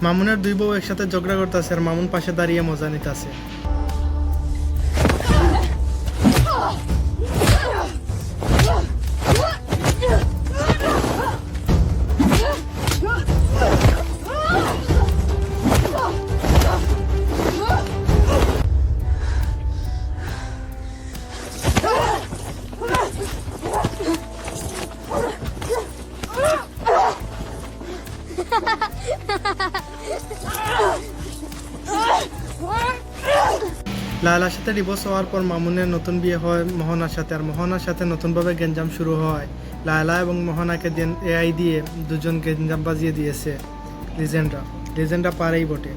মামুনের দুই বউ একসাথে ঝগড়া করতেছে আর মামুন পাশে দাঁড়িয়ে মজা নিতেছে। লায়লার সাথে ডিভোর্স হওয়ার পর মামুনের নতুন বিয়ে হয় মোহনার সাথে, আর মোহনার সাথে নতুনভাবে গেঞ্জাম শুরু হয়। লায়লা এবং মোহনাকে এআই দিয়ে দুজন গেঞ্জাম বাজিয়ে দিয়েছে লিজেন্ডরা পারেই বটে।